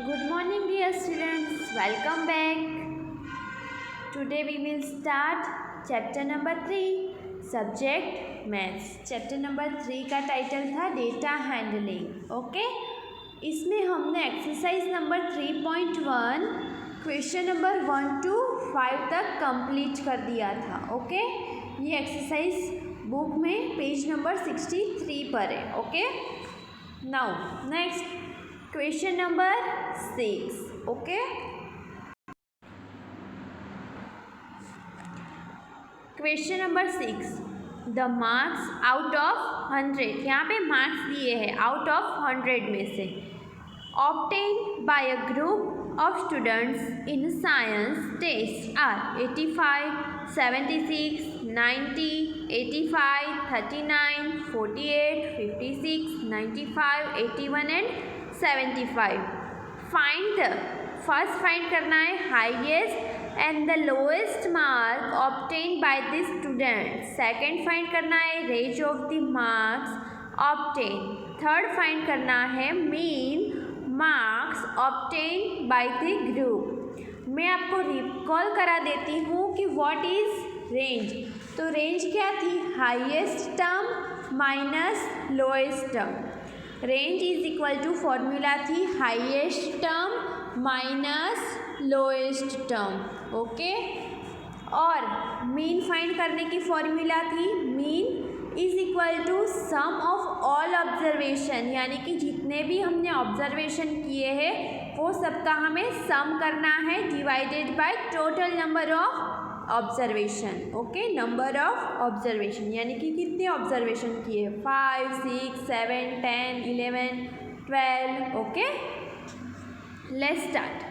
Good morning, dear students. Welcome back. Today we will start chapter number 3, subject maths. Chapter number 3 का title था data handling. Okay, इसमें हमने exercise number 3.1 question number 1 to 5 तक complete कर दिया था. Okay, ये एक्सरसाइज बुक में पेज नंबर 63 पर है. Okay, now next question number 6. Okay, question number 6, the marks out of 100. यहाँ पे मार्क्स दिए हैं आउट ऑफ 100 में से. Obtain by a group of students in science test are 85, 76, 90, 85, 39, 48, 56, 95, 81 and 75. Find the first find करना है highest and the lowest mark obtain by the student. Second find करना है range of the marks obtain. Third find करना है mean marks obtain by the group. मैं आपको recall करा देती हूँ कि व्हाट इज रेंज. तो रेंज क्या थी? Highest term minus lowest term. Range is equal to formula थी highest term minus lowest term. Okay, और मीन फाइंड करने की फॉर्मूला थी mean is equal to sum of all observation, यानी कि जितने भी हमने ऑब्जर्वेशन किए हैं वो सबका हमें सम करना है divided by total number of observation. Okay, number of observation यानी कि कितने ऑब्जर्वेशन किए? 5, 6, 7, 10, 11, 12. Okay, let's start.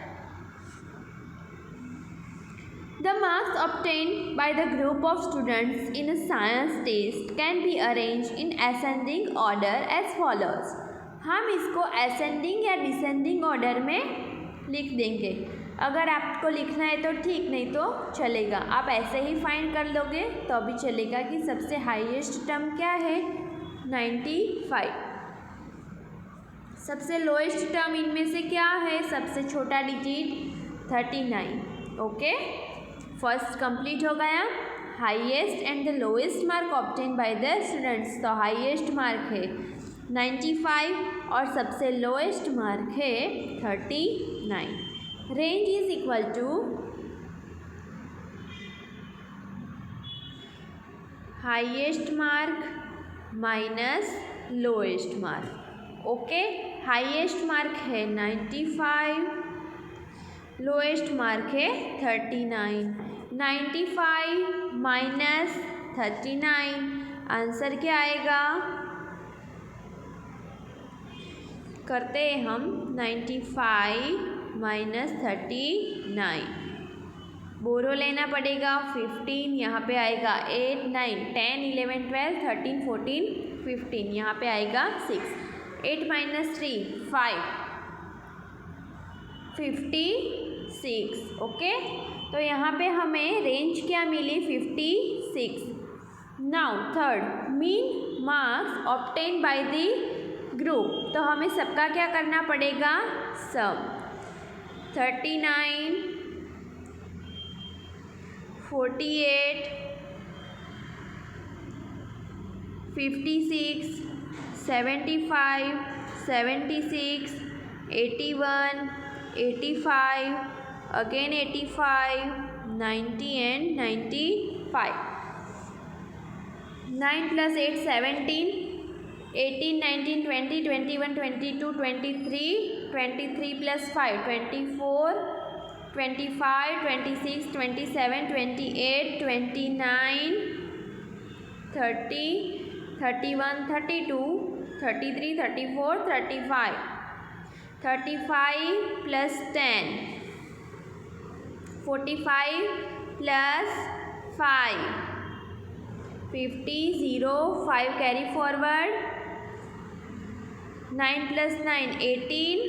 The marks obtained by the group of students in a science test can be arranged in ascending order as follows. हम इसको ascending या descending order में लिख देंगे. अगर आपको लिखना है तो ठीक, नहीं तो चलेगा. आप ऐसे ही फाइंड कर लोगे तो भी चलेगा कि सबसे हाईएस्ट टर्म क्या है? 95. सबसे लोएस्ट टर्म इनमें से क्या है? सबसे छोटा डिजिट 39. ओके, फर्स्ट कंप्लीट हो गया. Highest and the lowest mark obtain by the students. तो हाईएस्ट मार्क है 95 और सबसे लोएस्ट मार्क है 39. Range is equal to highest mark minus lowest mark. Okay, highest mark है 95, लोएस्ट मार्क है 39. 95 minus 39, answer क्या आएगा? करते हैं हम 95 माइनस 39. बोरो लेना पड़ेगा 15, यहाँ पे आएगा 8, 9, 10, 11, 12, 13, 14, 15, यहाँ पे आएगा 6. 8 माइनस 3 5, 56. ओके, तो यहाँ पे हमें रेंज क्या मिली? 56. Now third, mean marks obtain by the group. तो हमें सबका क्या करना पड़ेगा? सम. 39, 48, 56, 75, 76, 81, 85, again 85, 90 and 95. 9 plus 8 17, 18, 19, 20, 21, 22, 23, 23 plus 5 24, 25, 26, 27, 28, 29, 30, 31, 32, 33, 34, 35. 35 plus 10, 45 plus 5, 50, 0, 5 carry forward, 9 plus 9, 18,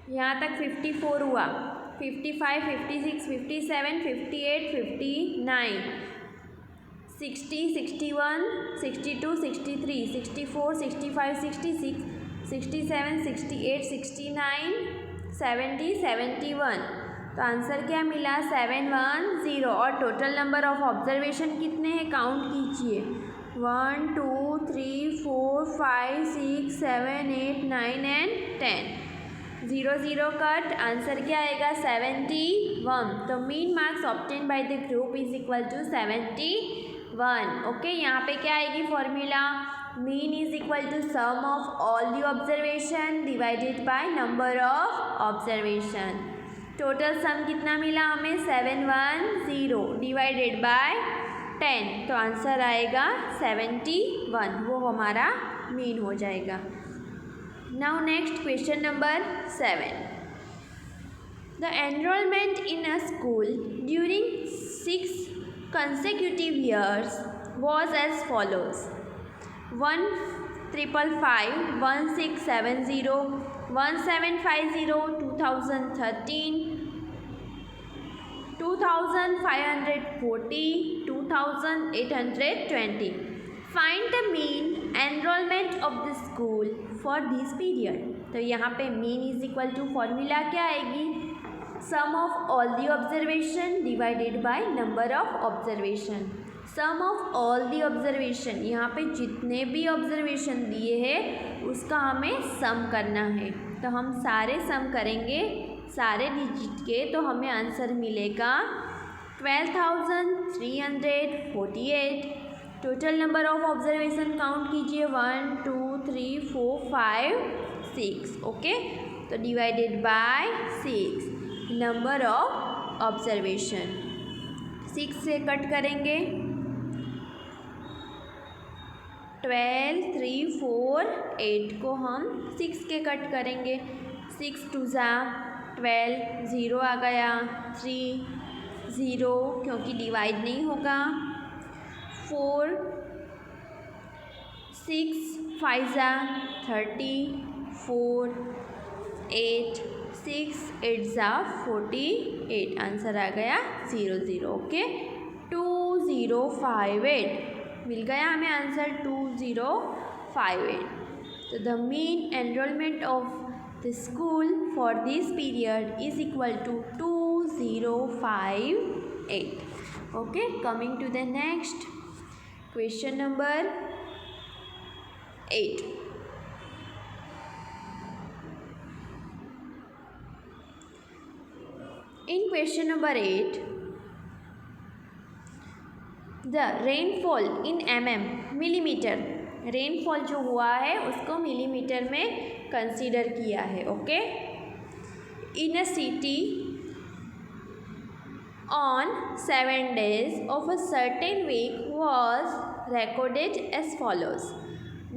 यहाँ तक 54 हुआ. 55, 56, 57, 58, 59, 60, 61, 62, 63, 64, 65, 66, 67, 68, 69, 70, 71। तो आंसर क्या मिला? 710। और टोटल नंबर ऑफ ऑब्जर्वेशन कितने हैं? काउंट कीजिए। 1 2 3 4 5 6 7 8 9 एंड 10। 0 0 कट। आंसर क्या आएगा? 71। तो mean marks obtain by the group is equal to 71। Okay, यहाँ पे क्या आएगी formula? Mean is equal to sum of all the observation divided by number of observation. Total sum कितना मिला हमें? 710 डिवाइडेड बाय 10। तो आंसर आएगा 71, वो हमारा मीन हो जाएगा। Now next question number 7। The enrolment in a school during 6 consecutive years was as follows: 1,555, 1,670, 1,750, 2013, 2,540, 2,820. Find the mean enrollment of the school for this period. तो यहाँ पे mean is equal to formula क्या आएगी? Sum of all the observation divided by number of observation. Sum of all the observation, यहाँ पे जितने भी observation दिए हैं उसका हमें सम करना है। तो हम सारे सम करेंगे सारे डिजिट के, तो हमें आंसर मिलेगा 12,348। Total number of observation count कीजिए 1 2 3 4 5 6। ओके, तो divided by 6 number of observation. 6 से कट करेंगे 12 3 4 8 को हम 6 के कट करेंगे। 6 2 ज़ा 12, 0 आ गया, 3 0 क्योंकि डिवाइड नहीं होगा, 4 6 5 ज़ा 30, 4 8 6 8 ज़ा 48। आंसर आ गया 0 0। ओके, 2058 मिल गया हमें आंसर 2058। तो the mean enrollment of the school for this period is equal to 2058। Okay, coming to the next question number 8। In question number 8, the rainfall in millimetre, rainfall जो हुआ है उसको मिलीमीटर में consider किया है। Okay, in a city on 7 days of a certain week was recorded as follows.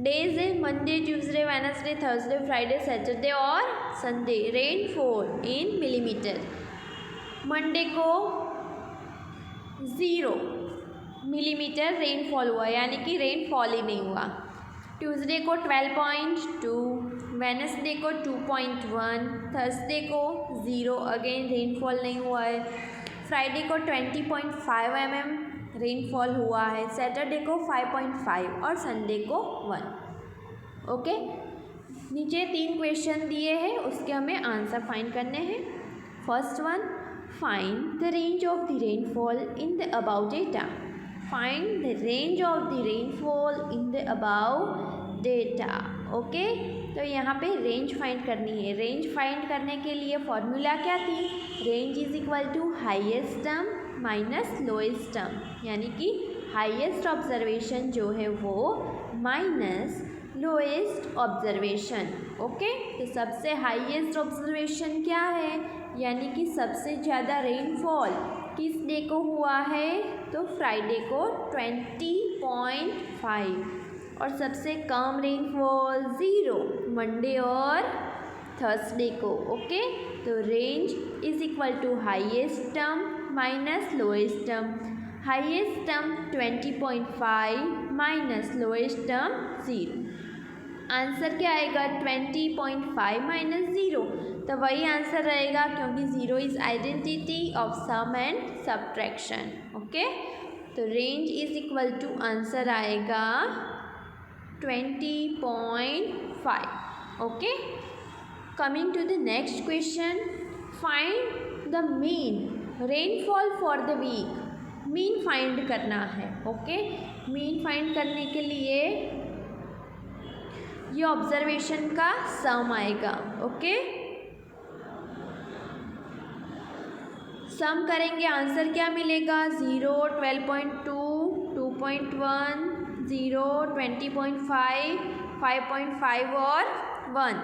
Days है Monday, Tuesday, Wednesday, Thursday, Friday, Saturday और Sunday. Rainfall in millimetre. Monday को 0 मिलीमीटर रेनफॉल हुआ, यानी कि रेनफॉल ही नहीं हुआ। ट्यूसडे को 12.2, वेडनेसडे को 2.1, थर्सडे को 0 अगेन रेनफॉल नहीं हुआ है। फ्राइडे को 20.5 mm रेनफॉल हुआ है, सैटरडे को 5.5 और संडे को 1। ओके, नीचे 3 क्वेश्चन दिए हैं, उसके हमें आंसर फाइंड करने हैं। First one, find the range of the rainfall in the above data. Find the range of the rainfall in the above data. Okay, तो यहाँ पे रेंज फाइंड करनी है। रेंज फाइंड करने के लिए फॉर्मूला क्या थी? Range is equal to highest term minus lowest term, यानी कि हाईएस्ट ऑब्जर्वेशन जो है वो माइनस लोएस्ट ऑब्जर्वेशन। ओके, तो सबसे हाईएस्ट ऑब्जर्वेशन क्या है, यानी कि सबसे ज़्यादा रेनफॉल किस डे को हुआ है? तो फ्राइडे को 20.5, और सबसे कम रेनफॉल 0 मंडे और थर्सडे को। ओके, तो range is equal to highest term minus lowest term. Highest term 20.5 minus lowest term 0। Answer क्या आएगा 20.5 माइनस 0, तो वही आंसर रहेगा क्योंकि 0 is identity of sum and subtraction. Okay, तो range is equal to answer आएगा 20.5। Okay, coming to the next question, find the mean rainfall for the week. Mean find करना है। ओके, मीन फाइंड करने के लिए ये ऑब्जर्वेशन का सम आएगा। ओके, सम करेंगे, आंसर क्या मिलेगा 0, 12.2, 2.1, 0, 20.5, 5.5 और 1।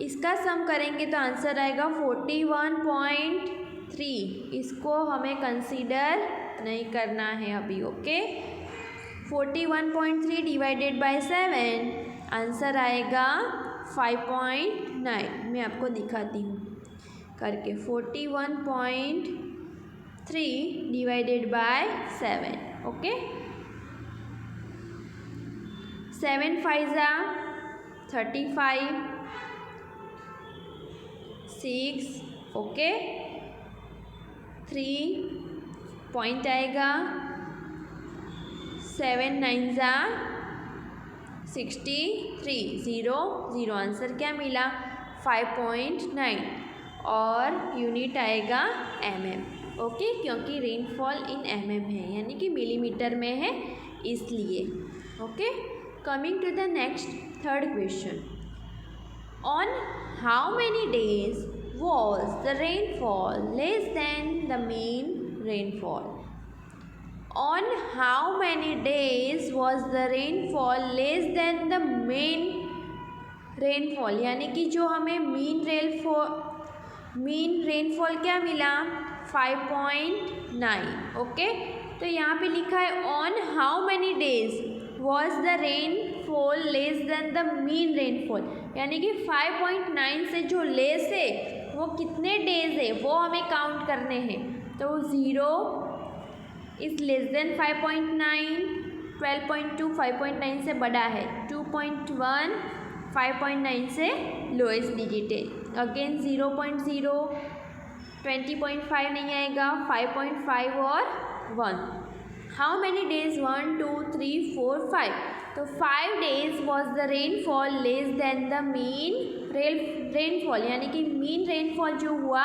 इसका सम करेंगे तो आंसर आएगा 41.3। इसको हमें कंसीडर नहीं करना है अभी। ओके, 41.3 डिवाइडेड बाय 7 आंसर आएगा 5.9। मैं आपको दिखाती हूँ करके, 41.3 divided by 7। Okay, 7 5 35, 6, okay, 3 point आएगा, 7 9 63, 0 0 आंसर क्या मिला 5.9 और यूनिट आएगा mm। ओके, क्योंकि रेनफॉल इन mm है, यानी कि मिलीमीटर में है इसलिए। Okay, coming to the next third question, on how many days was the rainfall less than the mean rainfall. On how many days was the rainfall less than the mean rainfall, यानी कि जो हमें mean rainfall क्या मिला 5.9। Okay, तो यहाँ पे लिखा है on how many days was the rainfall less than the mean rainfall, यानी कि 5.9 से जो लेस है वो कितने डेज है वो हमें काउंट करने हैं। तो 0 इज लेस देन 5.9, 12.2 5.9 से बड़ा है, 2.1 5.9 से लोएस्ट डिजिट है, अगेन 0.0, 20.5 नहीं आएगा, 5.5 और 1। हाउ मैनी डेज 1 2 3 4 5, तो 5 days was the rainfall less than the mean rainfall, यानी कि मीन रेनफॉल जो हुआ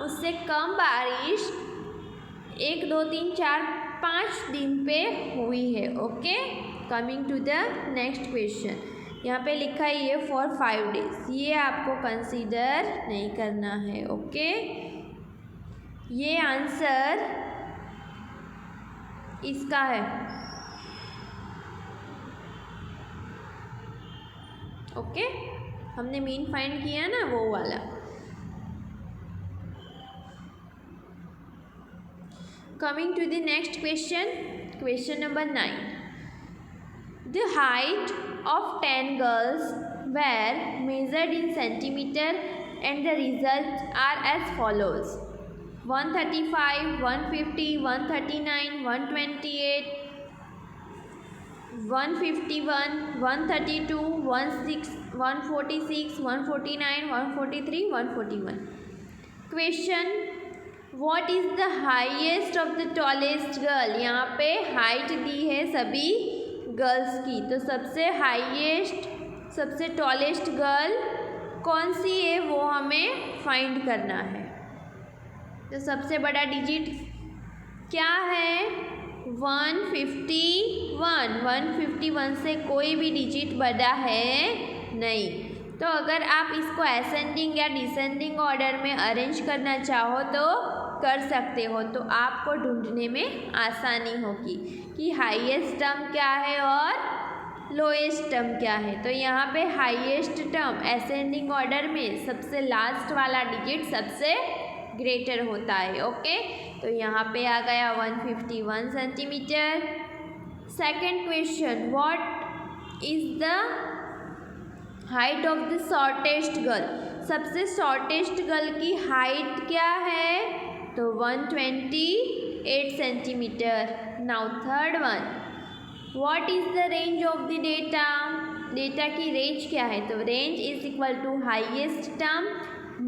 उससे कम बारिश 1 2 3 4 5 दिन पे हुई है। Okay, coming to the next question, यहाँ पे लिखा है ये फॉर 5 डेज, ये आपको कंसीडर नहीं करना है। ओके, ये आंसर इसका है। ओके, हमने मीन फाइंड किया ना वो वाला। Coming to the next question, question number 9. The height of 10 girls were measured in centimeter and the results are as follows: 135, 150, 139, 128, 151, 132, 146, 149, 143, 141. Question, What is the highest of the tallest girl? यहाँ पे height दी है सभी girls की, तो सबसे highest सबसे tallest girl कौन सी है वो हमें फाइंड करना है। तो सबसे बड़ा डिजिट क्या है 151, 151 से कोई भी डिजिट बड़ा है नहीं। तो अगर आप इसको असेंडिंग या डिसेंडिंग ऑर्डर में अरेंज करना चाहो तो कर सकते हो, तो आपको ढूंढने में आसानी होगी कि हाईएस्ट टर्म क्या है और लोएस्ट टर्म क्या है। तो यहाँ पे हाईएस्ट टर्म असेंडिंग ऑर्डर में सबसे लास्ट वाला डिजिट सबसे ग्रेटर होता है। ओके, तो यहाँ पे आ गया 151 centimetre. Second question, what is the height of the shortest girl? सबसे शॉर्टेस्ट गर्ल की हाइट क्या है? तो 128 centimetre. Now third one, what is the range of the data? Data की रेंज क्या है, तो range is equal to highest term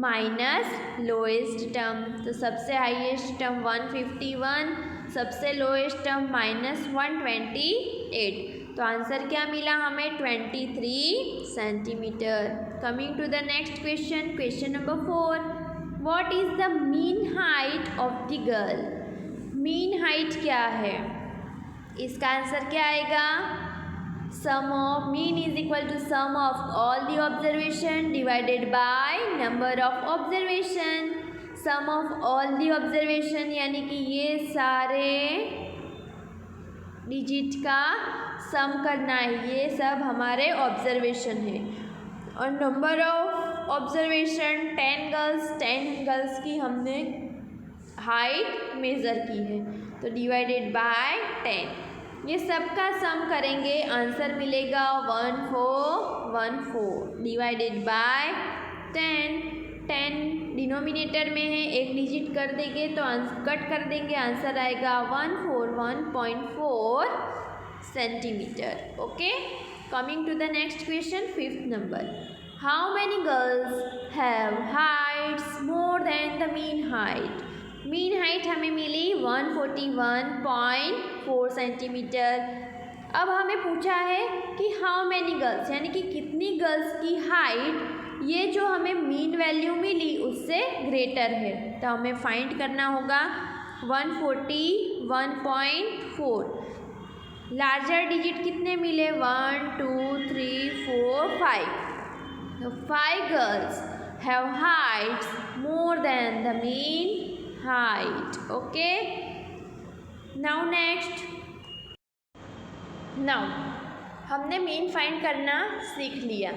minus lowest term. तो सबसे हाईएस्ट टर्म 151, सबसे लोएस्ट टर्म -128। तो आंसर क्या मिला हमें, 23 centimetre. Coming to the next question, question number 4, what is the mean height of the girl. Mean height क्या है, इसका आंसर क्या आएगा, sum of mean is equal to sum of all the observation divided by number of observation. Sum of all the observation यानी कि ये सारे digit का सम करना है, ये सब हमारे ऑब्जर्वेशन है। और नंबर ऑफ ऑब्जर्वेशन 10 गर्ल्स की हमने हाइट मेज़र की है, तो डिवाइडेड बाय 10। ये सब का सम करेंगे, आंसर मिलेगा 1414 डिवाइडेड बाय 10। 10 डिनोमिनेटर में है, एक डिजिट कर देंगे तो कट कर देंगे, आंसर आएगा 141.4 centimetre. Okay, coming to the next question, 5th number, how many girls have heights more than the mean height. Mean height हमें मिली 141.4 सेंटीमीटर। अब हमें पूछा है कि हाउ मैनी गर्ल्स यानी कि कितनी गर्ल्स की हाइट ये जो हमें मीन वैल्यू मिली उससे ग्रेटर है, तो हमें फाइंड करना होगा 141.4। लार्जर डिजिट कितने मिले, 1 2 3 4 5। तो 5 girls have heights more than the mean height. Okay, now next, now हमने मीन फाइंड करना सीख लिया।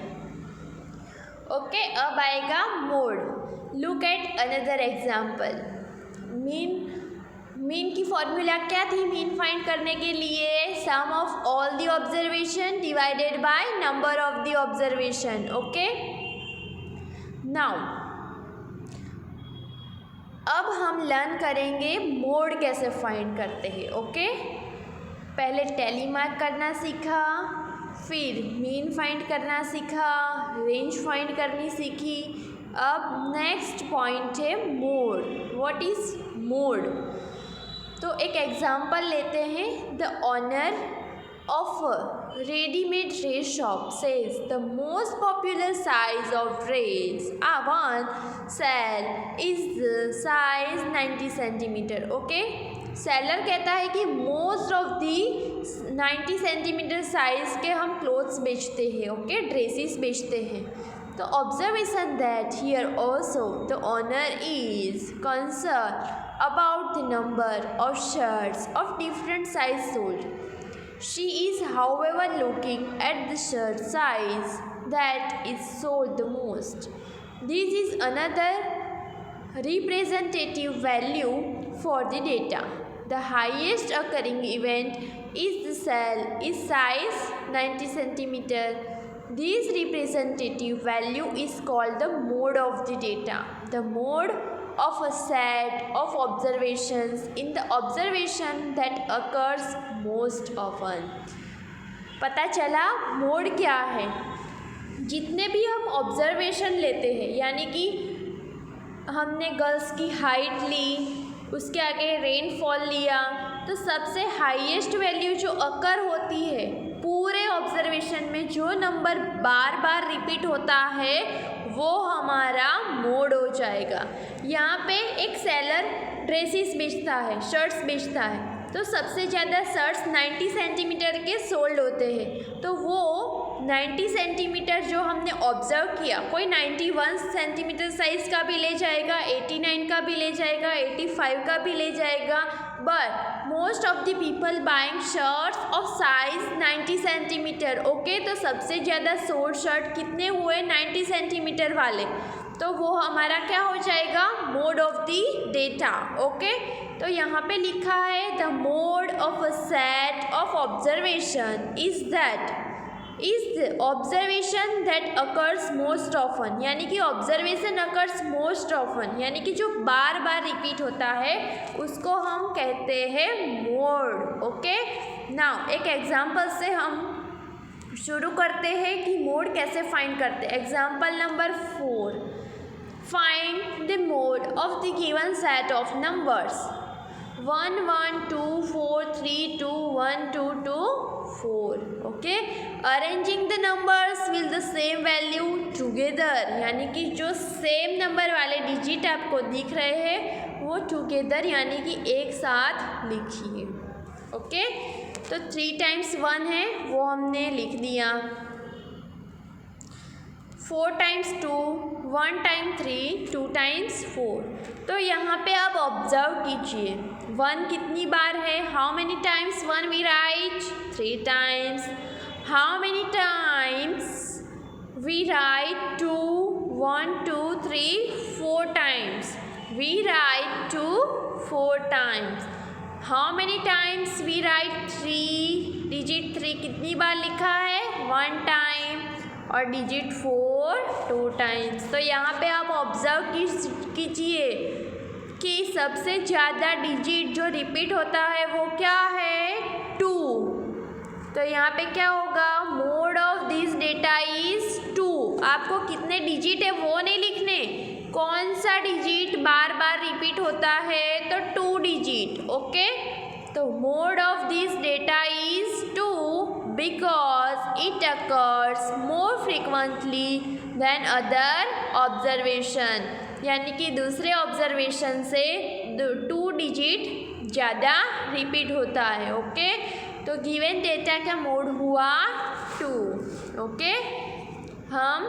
ओके, अब आएगा mode. Look at another example. Mean की फॉर्मूला क्या थी मीन फाइंड करने के लिए, sum of all the observation divided by number of the observation. Okay, now अब हम लर्न करेंगे मोड कैसे फाइंड करते हैं। ओके, पहले टैली मार्क करना सीखा, फिर मीन फाइंड करना सीखा, रेंज फाइंड करनी सीखी। अब नेक्स्ट पॉइंट है मोड। व्हाट इज मोड, तो एक एग्जांपल लेते हैं। The owner of readymade dress shop says the most popular size of dress one sale is the size 90 centimetre. Okay, seller कहता है कि most of the 90 centimetre size के हम clothes बेचते हैं। ओके, ड्रेसेस बेचते हैं। तो observation that here also the owner is concern about the number of shirts of different size sold. She is however looking at the shirt size that is sold the most. This is another representative value for the data. The highest occurring event is the cell is size 90 centimeter. This representative value is called the mode of the data. The mode of a set of observations in the observation that occurs most often. पता चला mode क्या है। जितने भी हम observation लेते हैं, यानी कि हमने गर्ल्स की हाइट ली, उसके आगे रेनफॉल लिया, तो सबसे हाईएस्ट वैल्यू जो अकर होती है पूरे ऑब्जर्वेशन में, जो नंबर बार बार रिपीट होता है, वो हमारा मोड हो जाएगा। यहाँ पे एक सेलर ड्रेसेस बेचता है, शर्ट्स बेचता है, तो सबसे ज़्यादा शर्ट्स 90 सेंटीमीटर के सोल्ड होते हैं। तो वो 90 सेंटीमीटर जो हमने ऑब्जर्व किया, कोई 91 सेंटीमीटर साइज़ का भी ले जाएगा, 89 का भी ले जाएगा, 85 का भी ले जाएगा, but most of the people buying shirts of size 90 centimetre. Okay, तो सबसे ज़्यादा सोल्ड शर्ट कितने हुए, 90 सेंटीमीटर वाले, तो वो हमारा क्या हो जाएगा, mode of the data. Okay, तो यहाँ पे लिखा है the mode of a set of observation is that is the observation that occurs most often, यानी कि ऑब्जर्वेशन अकर्स मोस्ट ऑफन, यानी कि जो बार बार रिपीट होता है उसको हम कहते हैं मोड। ओके, नाउ एक एग्जांपल से हम शुरू करते हैं कि मोड कैसे फाइंड करते हैं। Example number 4, find the mode of the given set of numbers 1 1 2 4 3 2 1 2 2 4। Okay, arranging the numbers will the same value together, यानी कि जो सेम नंबर वाले डिजिट आपको दिख रहे हैं वो टुगेदर यानी कि एक साथ लिखिए। ओके, तो 3 टाइम्स 1 है वो हमने लिख दिया, 4 टाइम्स 2, 1 टाइम 3, 2 टाइम्स 4। तो यहाँ पे आप ऑब्जर्व कीजिए 1 कितनी बार है, how many times 1 we write, 3 times. How many times we write 2, 1 2 3 4 times, we write 2 4 times. How many times we write 3, digit 3 कितनी बार लिखा है, 1 टाइम, और डिजिट 4 2 टाइम्स। तो यहाँ पे आप ऑब्जर्व कीजिए कि सबसे ज़्यादा डिजिट जो रिपीट होता है वो क्या है, 2। तो यहाँ पे क्या होगा, mode of this data is 2। आपको कितने डिजिट है वो नहीं लिखने, कौन सा डिजिट बार बार रिपीट होता है, तो 2 डिजिट। ओके, तो mode of this data is 2 because it occurs more frequently than other observation, यानी कि दूसरे ऑब्जर्वेशन से 2 डिजिट ज़्यादा रिपीट होता है। ओके, तो गिवन डेटा का मोड हुआ 2। ओके, हम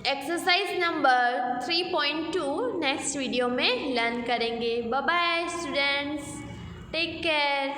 एक्सरसाइज नंबर 3.2 नेक्स्ट वीडियो में लर्न करेंगे। Bye bye students, take care.